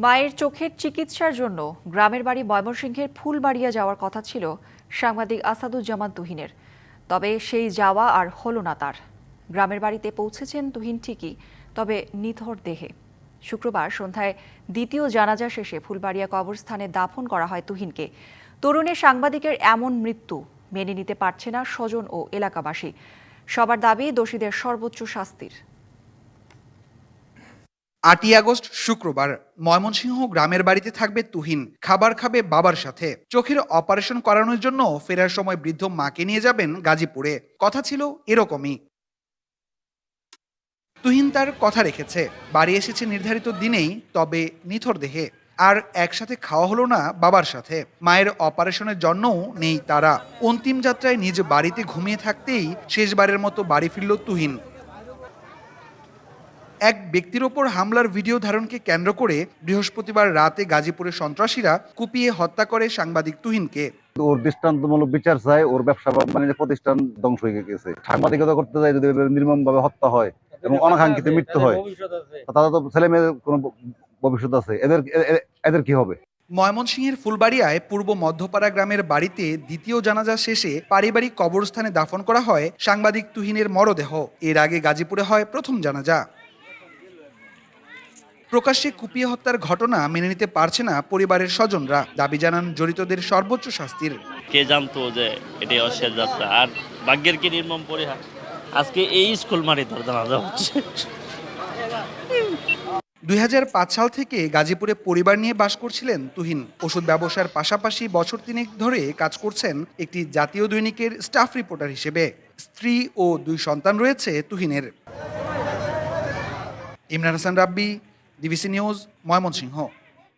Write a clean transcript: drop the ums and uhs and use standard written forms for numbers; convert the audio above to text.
মায়ের চোখের চিকিৎসার জন্য গ্রামের বাড়ি ময়মনসিংহের ফুলবাড়িয়া যাওয়ার কথা ছিল সাংবাদিক আসাদুজ্জামান তুহিনের। তবে সেই যাওয়া আর হলো না তার। গ্রামের বাড়িতে পৌঁছেছেন তুহিন ঠিকই, তবে নিথর দেহে। শুক্রবার সন্ধ্যায় দ্বিতীয় জানাজা শেষে ফুলবাড়িয়া কবরস্থানে দাফন করা হয় তুহিনকে। তরুণের সাংবাদিকের এমন মৃত্যু মেনে নিতে পারছে না স্বজন ও এলাকাবাসী। সবার দাবি দোষীদের সর্বোচ্চ শাস্তির। 8ই আগস্ট শুক্রবার ময়মনসিংহ গ্রামের বাড়িতে থাকবে তুহিন। খাবার খাবে বাবার সাথে। চোখের অপারেশন করানোর জন্য ফেরার সময় বৃদ্ধ মাকে নিয়ে যাবেন গাজীপুরে। কথা ছিল এরকমই। তুহিন তার কথা রেখেছে, বাড়ি এসেছে নির্ধারিত দিনেই, তবে নিথর দেহে। আর একসাথে খাওয়া হলো না বাবার সাথে। মায়ের অপারেশনের জন্যও নেই তারা। অন্তিম যাত্রায় নিজ বাড়িতে ঘুমিয়ে থাকতেই শেষবারের মতো বাড়ি ফিরল তুহিন। এক ব্যক্তির ওপর হামলার ভিডিও ধারণকে কেন্দ্র করে বৃহস্পতিবার রাতে গাজীপুরের সন্ত্রাসীরা কুপিয়ে হত্যা করে সাংবাদিক তুহিনকে। ওর দৃষ্টান্তমূলক বিচার চাই। ওর ব্যবসা বাণিজ্য প্রতিষ্ঠান ধ্বংস হয়ে গেছে। সাংবাদিকতা করতে যায় যদি নির্মম ভাবে হত্যা হয় এবং অনাকাঙ্ক্ষিত মৃত্যু হয়, তাদের তো ছেলে মেয়েদের কোনো ভবিষ্যৎ আছে, এদের কি হবে? ময়মনসিংহের ফুলবাড়িয়ায় পূর্ব মধ্যপাড়া গ্রামের বাড়িতে দ্বিতীয় জানাজা শেষে পারিবারিক কবরস্থানে দাফন করা হয় সাংবাদিক তুহিনের মরদেহ। এর আগে গাজীপুরে হয় প্রথম জানাজা। প্রকাশ্যে কুপিয়ে হত্যার ঘটনা মেনে নিতে পারছে না পরিবারের স্বজনরা। দাবি জানান জড়িতদের সর্বোচ্চ শাস্তির। কে জানতো যে এটাই অশেষ যাত্রা, আর ভাগ্যের কি নির্মম পরিহার, আজকে এই স্কুল মারি তোর জানাজা হচ্ছে। 2005 সাল থেকে গাজীপুরে পরিবার নিয়ে বাস করছিলেন তুহিন। ওষুধ ব্যবসার পাশাপাশি বছর 3 ধরে কাজ করছেন একটি জাতীয় দৈনিকের স্টাফ রিপোর্টার হিসেবে। স্ত্রী ও 2 সন্তান রয়েছে তুহিনের। ইমরান হাসান রাব্বি, ডিবিসি নিউজ, ময়মনসিংহ।